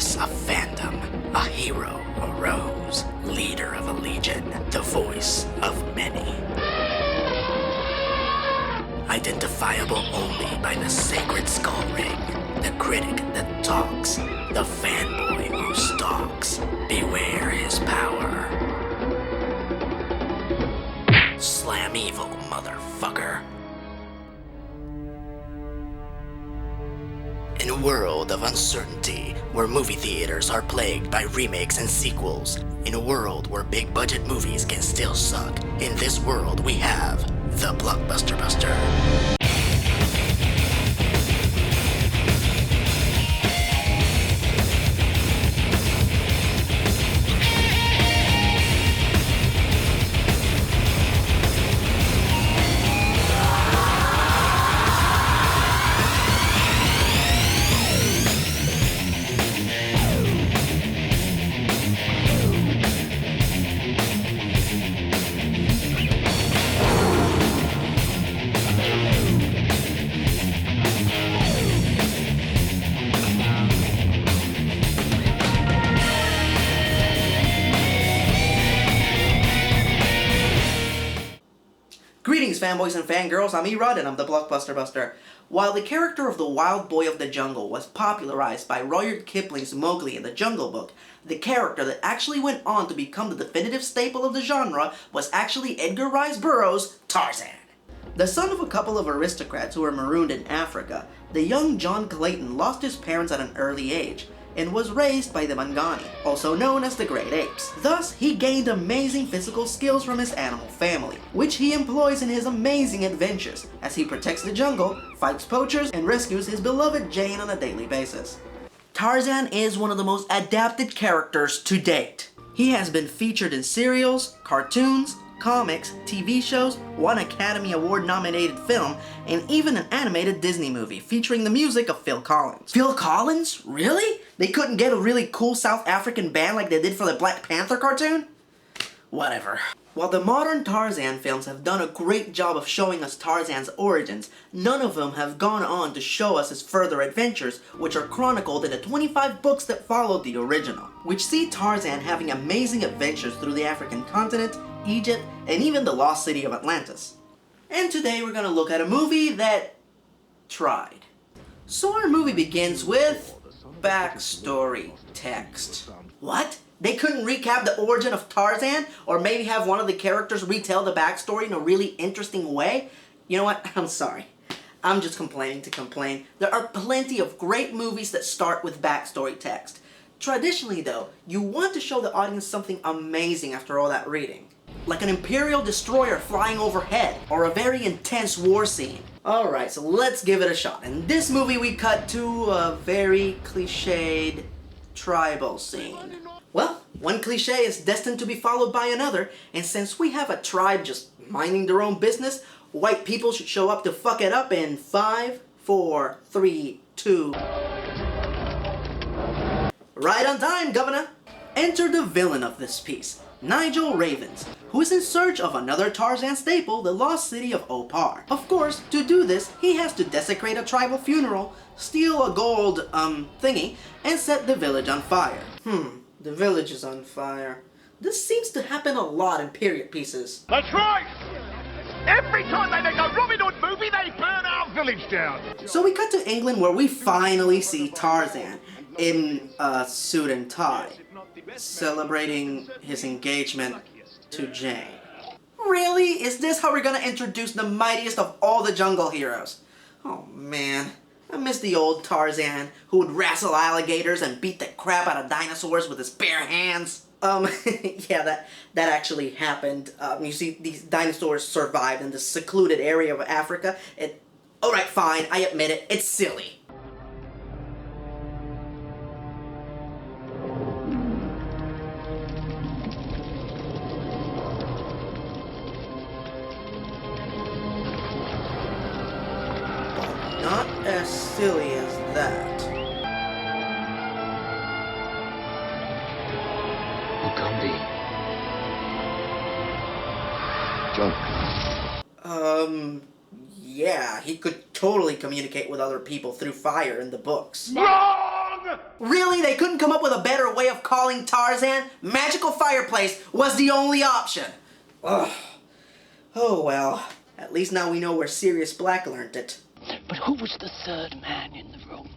voice of fandom, a hero arose, leader of a legion, the voice of many. Identifiable only by the sacred skull ring, the critic that talks, the fanboy who stalks. Beware his power. Slam evil, motherfucker. In a world of uncertainty, where movie theaters are plagued by remakes and sequels, in a world where big budget movies can still suck, in this world we have the Blockbuster Buster. Greetings, fanboys and fangirls, I'm ERod and I'm the Blockbuster Buster. While the character of the Wild Boy of the Jungle was popularized by Rudyard Kipling's Mowgli in the Jungle Book, the character that actually went on to become the definitive staple of the genre was actually Edgar Rice Burroughs' Tarzan. The son of a couple of aristocrats who were marooned in Africa, the young John Clayton lost his parents at an early age and was raised by the Mangani, also known as the Great Apes. Thus, he gained amazing physical skills from his animal family, which he employs in his amazing adventures as he protects the jungle, fights poachers, and rescues his beloved Jane on a daily basis. Tarzan is one of the most adapted characters to date. He has been featured in serials, cartoons, comics, TV shows, one Academy Award nominated film, and even an animated Disney movie featuring the music of Phil Collins. Phil Collins? Really? They couldn't get a really cool South African band like they did for the Black Panther cartoon? Whatever. While the modern Tarzan films have done a great job of showing us Tarzan's origins, none of them have gone on to show us his further adventures, which are chronicled in the 25 books that followed the original, which see Tarzan having amazing adventures through the African continent, Egypt, and even the lost city of Atlantis. And today we're gonna look at a movie that tried. So our movie begins with backstory text. What? They couldn't recap the origin of Tarzan, or maybe have one of the characters retell the backstory in a really interesting way? You know what? I'm sorry. I'm just complaining to complain. There are plenty of great movies that start with backstory text. Traditionally though, you want to show the audience something amazing after all that reading. Like an Imperial destroyer flying overhead, or a very intense war scene. Alright, so let's give it a shot. In this movie we cut to a very cliched tribal scene. Well, one cliche is destined to be followed by another, and since we have a tribe just minding their own business, white people should show up to fuck it up in 5, 4, 3, 2... Right on time, Governor! Enter the villain of this piece, Nigel Ravens, who is in search of another Tarzan staple, the lost city of Opar. Of course, to do this, he has to desecrate a tribal funeral, steal a gold, thingy, and set the village on fire. The village is on fire. This seems to happen a lot in period pieces. That's right! Every time they make a Robin Hood movie, they burn our village down! So we cut to England where we finally see Tarzan in a suit and tie, celebrating his engagement to Jane. Really? Is this how we're gonna introduce the mightiest of all the jungle heroes? Oh man, I miss the old Tarzan who would wrestle alligators and beat the crap out of dinosaurs with his bare hands. Yeah, that actually happened. You see, these dinosaurs survived in this secluded area of Africa. Alright, fine, I admit it, it's silly. Not as silly as that. Mugambi. John. Yeah, he could totally communicate with other people through fire in the books. Wrong! wrong! Really? They couldn't come up with a better way of calling Tarzan? Magical fireplace was the only option. Ugh. Oh well. At least now we know where Sirius Black learned it. But who was the third man in the room?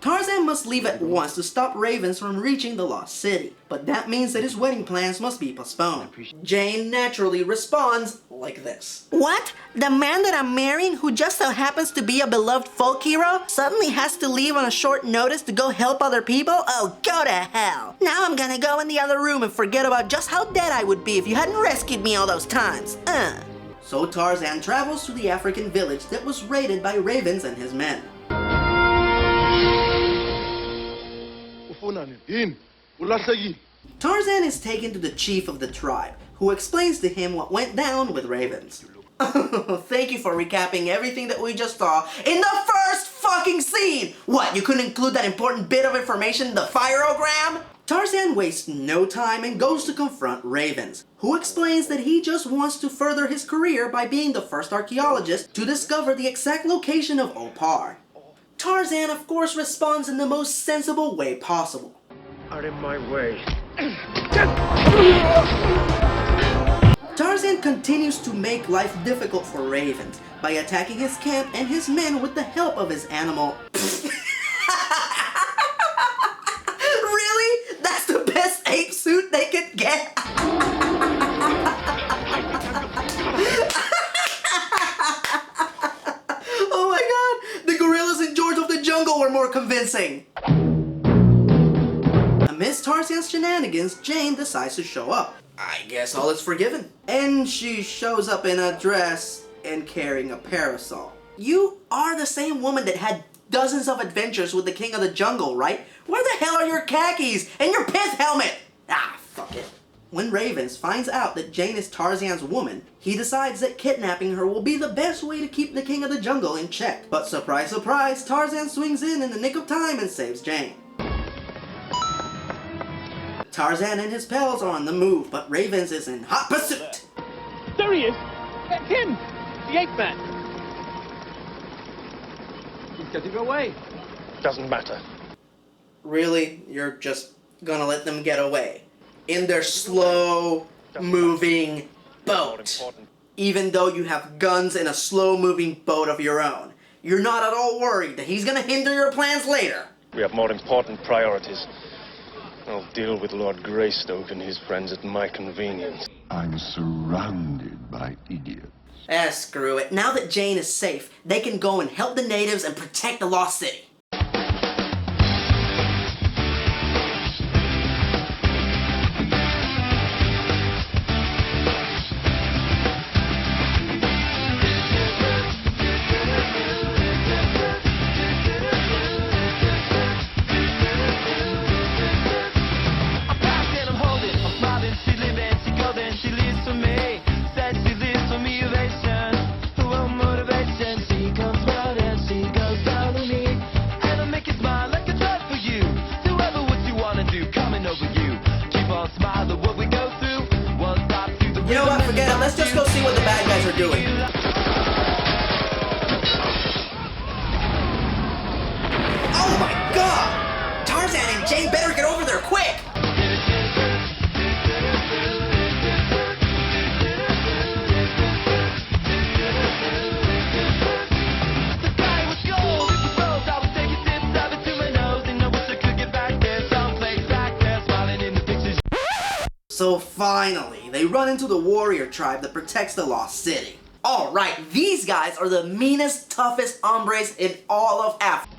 Tarzan must leave at once to stop ravens from reaching the lost city, but that means that his wedding plans must be postponed. Jane naturally responds like this. What? The man that I'm marrying, who just so happens to be a beloved folk hero, suddenly has to leave on a short notice to go help other people? Oh, go to hell. Now I'm gonna go in the other room and forget about just how dead I would be if you hadn't rescued me all those times. So Tarzan travels to the African village that was raided by ravens and his men. Tarzan is taken to the chief of the tribe, who explains to him what went down with ravens. Thank you for recapping everything that we just saw in the first fucking scene! What, you couldn't include that important bit of information in the fireogram? Tarzan wastes no time and goes to confront Ravens, who explains that he just wants to further his career by being the first archaeologist to discover the exact location of Opar. Tarzan, of course, responds in the most sensible way possible. Out of my way. Tarzan continues to make life difficult for Ravens by attacking his camp and his men with the help of his animal. Really? That's the best ape suit they could get? Oh my god! The gorillas in George of the Jungle were more convincing! Amidst Tarzan's shenanigans, Jane decides to show up. I guess all is forgiven. And she shows up in a dress and carrying a parasol. You are the same woman that had dozens of adventures with the King of the Jungle, right? Where the hell are your khakis and your pith helmet? Ah, fuck it. When Ravens finds out that Jane is Tarzan's woman, he decides that kidnapping her will be the best way to keep the King of the Jungle in check. But surprise, surprise, Tarzan swings in the nick of time and saves Jane. Tarzan and his pals are on the move, but Ravens is in hot pursuit. There he is! That's him! The ape man! He's getting away. Doesn't matter. Really? You're just gonna let them get away? In their slow-moving boat. Even though you have guns and a slow-moving boat of your own. You're not at all worried that he's gonna hinder your plans later. We have more important priorities. I'll deal with Lord Greystoke and his friends at my convenience. I'm surrounded by idiots. Screw it. Now that Jane is safe, they can go and help the natives and protect the lost city. You know what, forget it. Let's just go see what the bad guys are doing. Oh my god! Tarzan and Jane better get over there quick! So finally, they run into the warrior tribe that protects the lost city. Alright, these guys are the meanest, toughest hombres in all of Africa.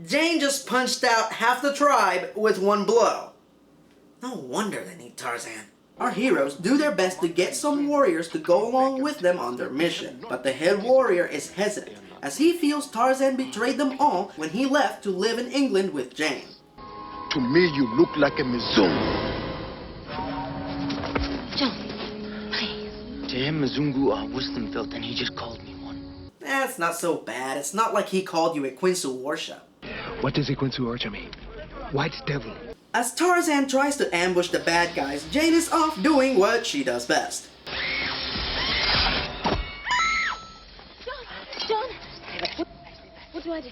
Jane just punched out half the tribe with one blow. No wonder they need Tarzan. Our heroes do their best to get some warriors to go along with them on their mission, but the head warrior is hesitant, as he feels Tarzan betrayed them all when he left to live in England with Jane. To me, you look like a Mizungu. John, please. To him, Mzungu are wisdom filled, and he just called me one. That's not so bad. It's not like he called you a Quinsu Warsha. What does a Quinsu Warsha mean? White devil. As Tarzan tries to ambush the bad guys, Jane is off doing what she does best. John! do I do?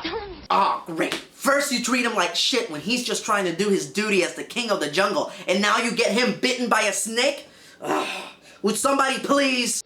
Tell me. Ah, great. First you treat him like shit when he's just trying to do his duty as the king of the jungle, and now you get him bitten by a snake? Would somebody please?